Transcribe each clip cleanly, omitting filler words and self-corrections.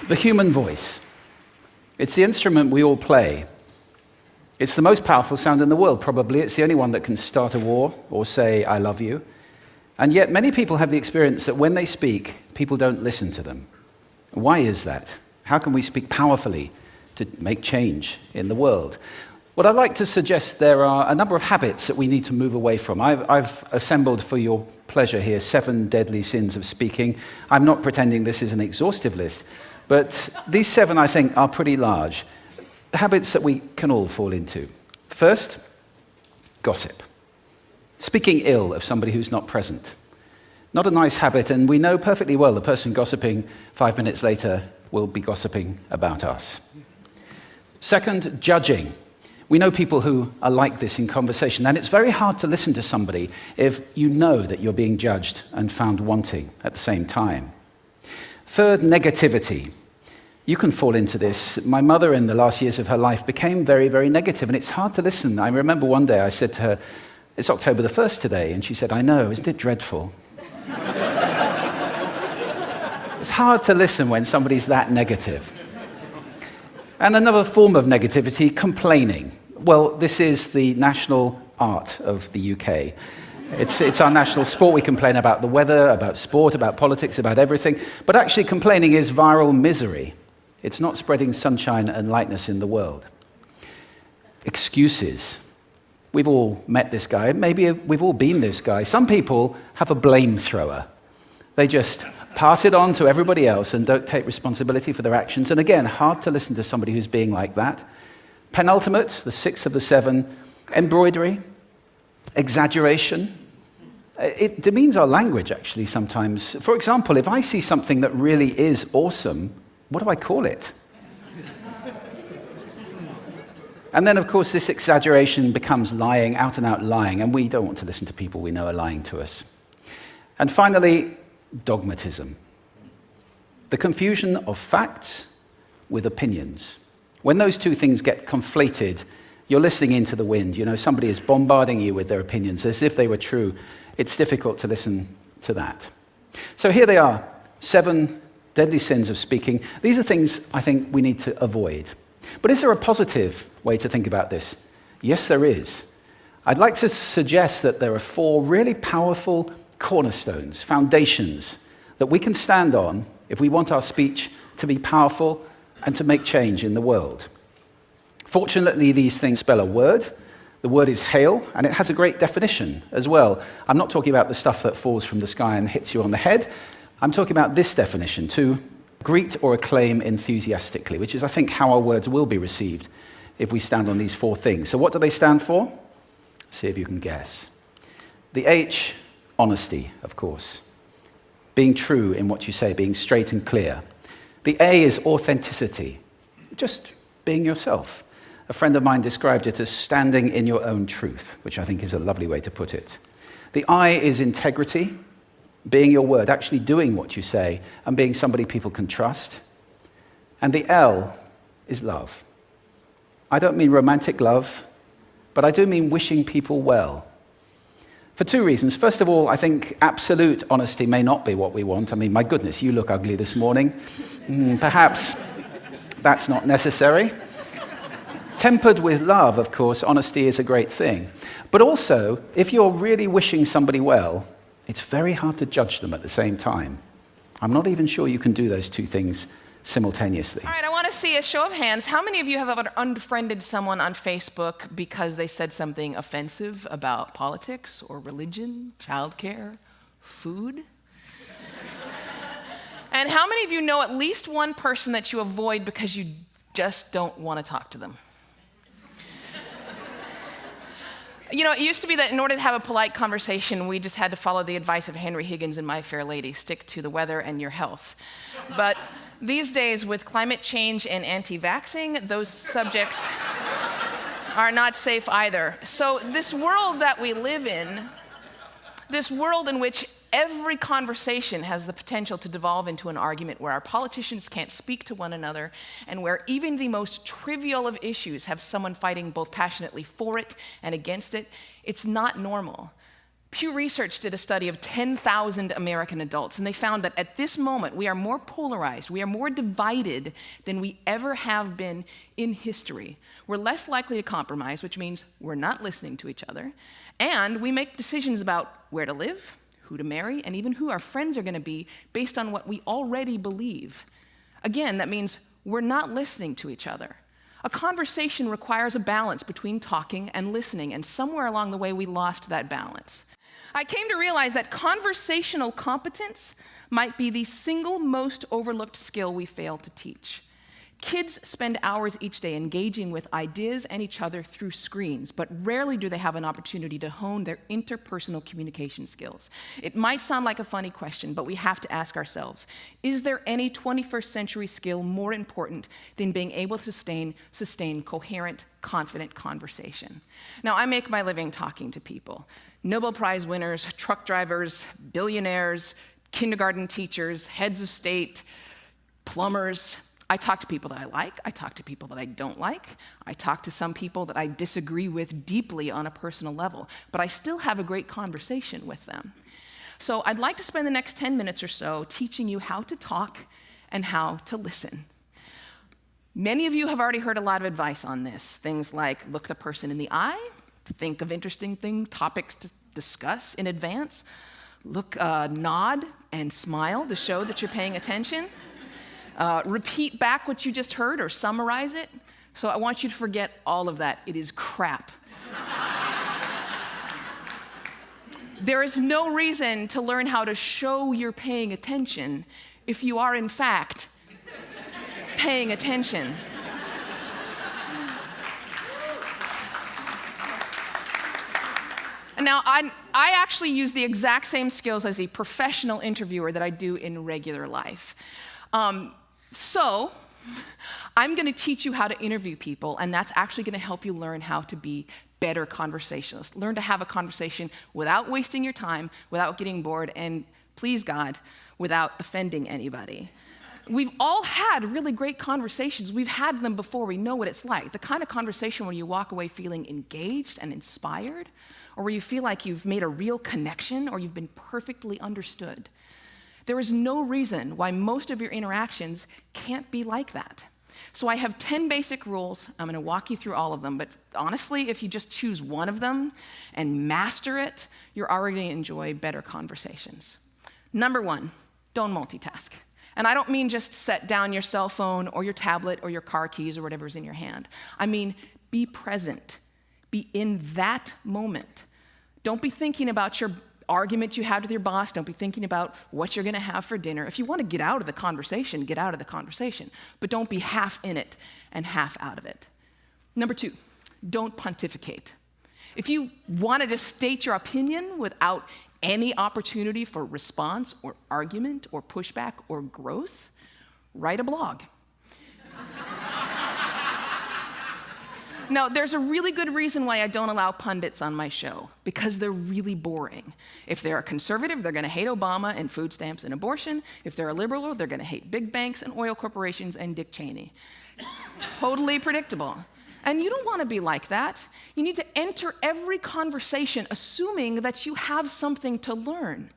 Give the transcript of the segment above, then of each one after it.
The human voice. It's the instrument we all play. It's the most powerful sound in the world, probably. It's the only one that can start a war or say, I love you. And yet many people have the experience that when they speak, people don't listen to them. Why is that? How can we speak powerfully to make change in the world? What I'd like to suggest, there are a number of habits that we need to move away from. I've assembled for your pleasure here 7 deadly sins of speaking. I'm not pretending this is an exhaustive list, but these 7, I think, are pretty large. Habits that we can all fall into. First, gossip. Speaking ill of somebody who's not present. Not a nice habit, and we know perfectly well the person gossiping 5 minutes later will be gossiping about us. Second, judging. We know people who are like this in conversation, and it's very hard to listen to somebody if you know that you're being judged and found wanting at the same time. Third, negativity. You can fall into this. My mother, in the last years of her life, became very, very negative, and it's hard to listen. I remember one day I said to her, it's October the 1st today, and she said, I know, isn't it dreadful? It's hard to listen when somebody's that negative. And another form of negativity, complaining. Well, this is the national art of the UK. It's our national sport. We complain about the weather, about sport, about politics, about everything. But actually, complaining is viral misery. It's not spreading sunshine and lightness in the world. Excuses. We've all met this guy. Maybe we've all been this guy. Some people have a blame thrower. They just pass it on to everybody else and don't take responsibility for their actions. And again, hard to listen to somebody who's being like that. Penultimate, the 6th of the 7, embroidery, exaggeration. It demeans our language, actually, sometimes. For example, if I see something that really is awesome, what do I call it? And then, of course, this exaggeration becomes lying, out and out lying, and we don't want to listen to people we know are lying to us. And finally, dogmatism. The confusion of facts with opinions. When those two things get conflated, you're listening into the wind. You know, somebody is bombarding you with their opinions as if they were true. It's difficult to listen to that. So here they are, 7 deadly sins of speaking. These are things I think we need to avoid. But is there a positive way to think about this? Yes, there is. I'd like to suggest that there are 4 really powerful cornerstones, foundations, that we can stand on if we want our speech to be powerful and to make change in the world. Fortunately, these things spell a word. The word is hail, and it has a great definition as well. I'm not talking about the stuff that falls from the sky and hits you on the head. I'm talking about this definition, to greet or acclaim enthusiastically, which is, I think, how our words will be received if we stand on these 4 things. So what do they stand for? See if you can guess. The H, honesty, of course. Being true in what you say, being straight and clear. The A is authenticity, just being yourself. A friend of mine described it as standing in your own truth, which I think is a lovely way to put it. The I is integrity, being your word, actually doing what you say, and being somebody people can trust. And the L is love. I don't mean romantic love, but I do mean wishing people well. For 2 reasons. First of all, I think absolute honesty may not be what we want. I mean, my goodness, you look ugly this morning. Perhaps that's not necessary. Tempered with love, of course, honesty is a great thing. But also, if you're really wishing somebody well, it's very hard to judge them at the same time. I'm not even sure you can do those 2 things simultaneously. All right, I want to see a show of hands. How many of you have ever unfriended someone on Facebook because they said something offensive about politics or religion, childcare, food? And how many of you know at least one person that you avoid because you just don't want to talk to them? You know, it used to be that in order to have a polite conversation, we just had to follow the advice of Henry Higgins in My Fair Lady, stick to the weather and your health. But these days, with climate change and anti-vaxxing, those subjects are not safe either. So this world that we live in, this world in which every conversation has the potential to devolve into an argument where our politicians can't speak to one another and where even the most trivial of issues have someone fighting both passionately for it and against it, it's not normal. Pew Research did a study of 10,000 American adults, and they found that at this moment, we are more polarized, we are more divided than we ever have been in history. We're less likely to compromise, which means we're not listening to each other, and we make decisions about where to live, who to marry, and even who our friends are going to be based on what we already believe. Again, that means we're not listening to each other. A conversation requires a balance between talking and listening, and somewhere along the way, we lost that balance. I came to realize that conversational competence might be the single most overlooked skill we fail to teach. Kids spend hours each day engaging with ideas and each other through screens, but rarely do they have an opportunity to hone their interpersonal communication skills. It might sound like a funny question, but we have to ask ourselves, is there any 21st century skill more important than being able to sustain coherent, confident conversation? Now, I make my living talking to people. Nobel Prize winners, truck drivers, billionaires, kindergarten teachers, heads of state, plumbers. I talk to people that I like, I talk to people that I don't like, I talk to some people that I disagree with deeply on a personal level, but I still have a great conversation with them. So I'd like to spend the next 10 minutes or so teaching you how to talk and how to listen. Many of you have already heard a lot of advice on this, things like look the person in the eye, think of interesting topics to discuss in advance, nod and smile to show that you're paying attention. Repeat back what you just heard or summarize it. So I want you to forget all of that. It is crap. There is no reason to learn how to show you're paying attention if you are, in fact, paying attention. Now, I actually use the exact same skills as a professional interviewer that I do in regular life. So I'm going to teach you how to interview people, and that's actually going to help you learn how to be better conversationalists. Learn to have a conversation without wasting your time, without getting bored, and please God, without offending anybody. We've all had really great conversations. We've had them before. We know what it's like. The kind of conversation where you walk away feeling engaged and inspired, or where you feel like you've made a real connection or you've been perfectly understood. There is no reason why most of your interactions can't be like that. So I have 10 basic rules. I'm going to walk you through all of them, but honestly, if you just choose one of them and master it, you're already going to enjoy better conversations. Number 1, don't multitask. And I don't mean just set down your cell phone or your tablet or your car keys or whatever's in your hand. I mean, be present. Be in that moment. Don't be thinking about your argument you had with your boss. Don't be thinking about what you're going to have for dinner. If you want to get out of the conversation, get out of the conversation. But don't be half in it and half out of it. Number 2, don't pontificate. If you wanted to state your opinion without any opportunity for response or argument or pushback or growth, write a blog. Now, there's a really good reason why I don't allow pundits on my show, because they're really boring. If they're a conservative, they're going to hate Obama and food stamps and abortion. If they're a liberal, they're going to hate big banks and oil corporations and Dick Cheney. Totally predictable. And you don't want to be like that. You need to enter every conversation assuming that you have something to learn.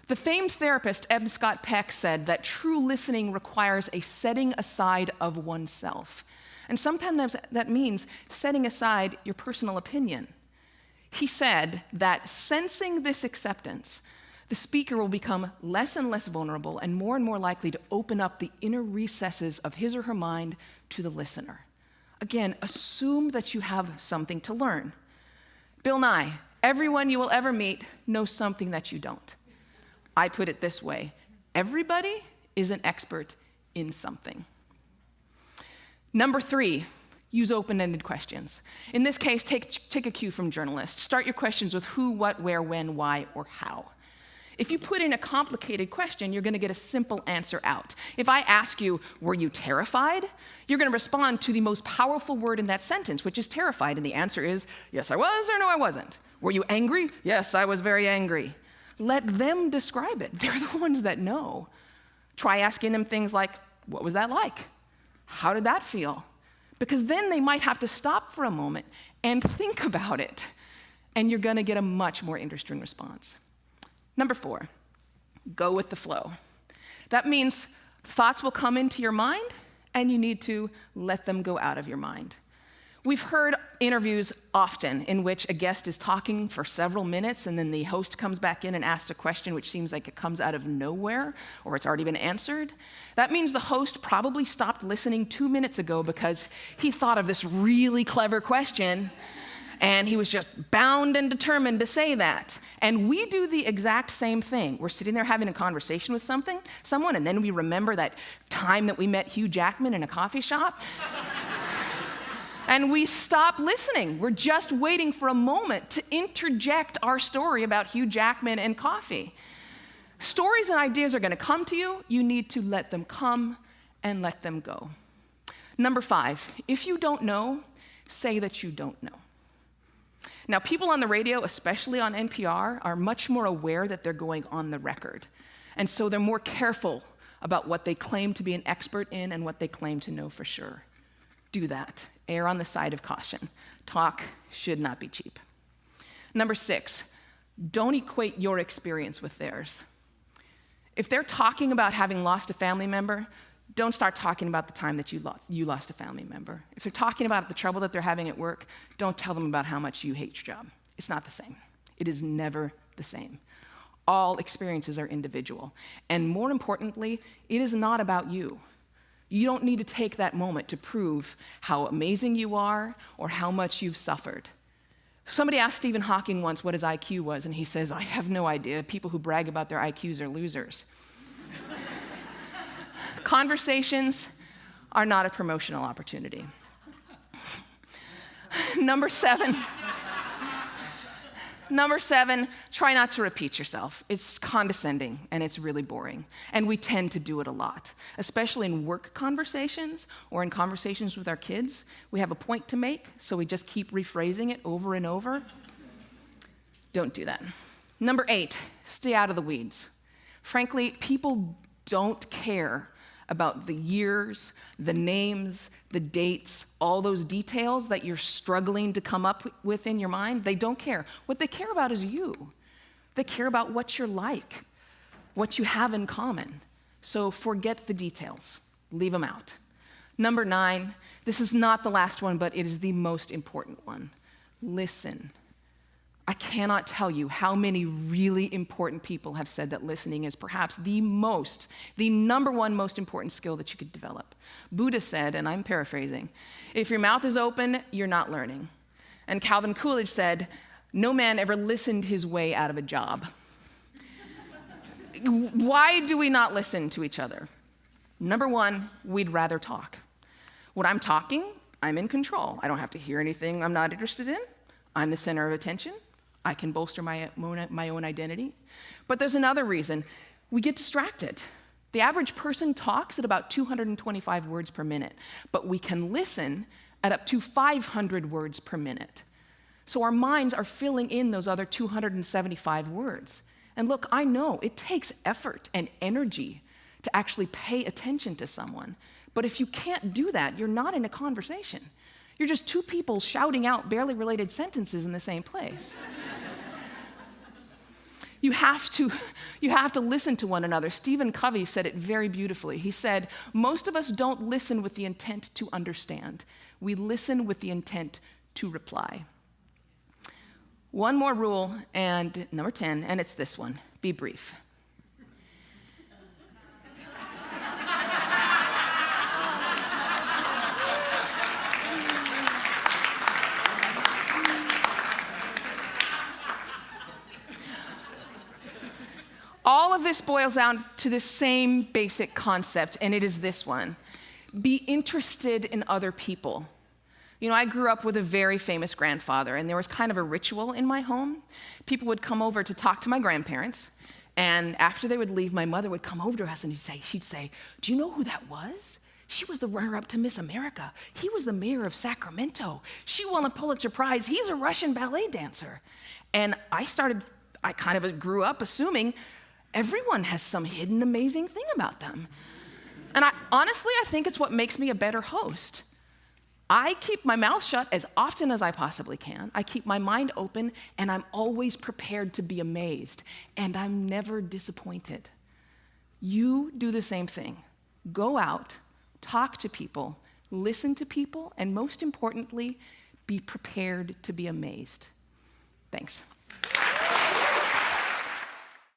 The famed therapist Eb Scott Peck said that true listening requires a setting aside of oneself. And sometimes that means setting aside your personal opinion. He said that sensing this acceptance, the speaker will become less and less vulnerable and more likely to open up the inner recesses of his or her mind to the listener. Again, assume that you have something to learn. Bill Nye, everyone you will ever meet knows something that you don't. I put it this way, everybody is an expert in something. Number 3, use open-ended questions. In this case, take a cue from journalists. Start your questions with who, what, where, when, why, or how. If you put in a complicated question, you're going to get a simple answer out. If I ask you, were you terrified? You're going to respond to the most powerful word in that sentence, which is terrified, and the answer is, yes, I was, or no, I wasn't. Were you angry? Yes, I was very angry. Let them describe it. They're the ones that know. Try asking them things like, what was that like? How did that feel? Because then they might have to stop for a moment and think about it. and you're gonna get a much more interesting response. Number 4, go with the flow. That means thoughts will come into your mind, and you need to let them go out of your mind. We've heard interviews often in which a guest is talking for several minutes, and then the host comes back in and asks a question which seems like it comes out of nowhere, or it's already been answered. That means the host probably stopped listening 2 minutes ago because he thought of this really clever question, and he was just bound and determined to say that. And we do the exact same thing. We're sitting there having a conversation with someone, and then we remember that time that we met Hugh Jackman in a coffee shop. And we stop listening. We're just waiting for a moment to interject our story about Hugh Jackman and coffee. Stories and ideas are gonna come to you. You need to let them come and let them go. Number 5, if you don't know, say that you don't know. Now, people on the radio, especially on NPR, are much more aware that they're going on the record. And so they're more careful about what they claim to be an expert in and what they claim to know for sure. Do that. Err on the side of caution. Talk should not be cheap. Number 6, don't equate your experience with theirs. If they're talking about having lost a family member, don't start talking about the time that you lost a family member. If they're talking about the trouble that they're having at work, don't tell them about how much you hate your job. It's not the same. It is never the same. All experiences are individual. And more importantly, it is not about you. You don't need to take that moment to prove how amazing you are or how much you've suffered. Somebody asked Stephen Hawking once what his IQ was, and he says, I have no idea. People who brag about their IQs are losers. Conversations are not a promotional opportunity. Number 7, try not to repeat yourself. It's condescending and it's really boring. And we tend to do it a lot, especially in work conversations or in conversations with our kids. We have a point to make, so we just keep rephrasing it over and over. Don't do that. Number 8, stay out of the weeds. Frankly, people don't care about the years, the names, the dates, all those details that you're struggling to come up with in your mind. They don't care. What they care about is you. They care about what you're like, what you have in common. So forget the details. Leave them out. Number 9, this is not the last one, but it is the most important one. Listen. I cannot tell you how many really important people have said that listening is perhaps the number one most important skill that you could develop. Buddha said, and I'm paraphrasing, if your mouth is open, you're not learning. And Calvin Coolidge said, no man ever listened his way out of a job. Why do we not listen to each other? Number 1, we'd rather talk. When I'm talking, I'm in control. I don't have to hear anything I'm not interested in. I'm the center of attention. I can bolster my own identity. But there's another reason. We get distracted. The average person talks at about 225 words per minute, but we can listen at up to 500 words per minute. So our minds are filling in those other 275 words. And look, I know it takes effort and energy to actually pay attention to someone. But if you can't do that, you're not in a conversation. You're just two people shouting out barely related sentences in the same place. You have to listen to one another. Stephen Covey said it very beautifully. He said, most of us don't listen with the intent to understand. We listen with the intent to reply. One more rule, and number 10, and it's this one: be brief. All of this boils down to the same basic concept, and it is this one: be interested in other people. You know, I grew up with a very famous grandfather, and there was kind of a ritual in my home. People would come over to talk to my grandparents, and after they would leave, my mother would come over to us and she'd say, do you know who that was? She was the runner-up to Miss America. He was the mayor of Sacramento. She won a Pulitzer Prize. He's a Russian ballet dancer. And I kind of grew up assuming everyone has some hidden amazing thing about them. And honestly, I think it's what makes me a better host. I keep my mouth shut as often as I possibly can. I keep my mind open, and I'm always prepared to be amazed, and I'm never disappointed. You do the same thing. Go out, talk to people, listen to people, and most importantly, be prepared to be amazed. Thanks.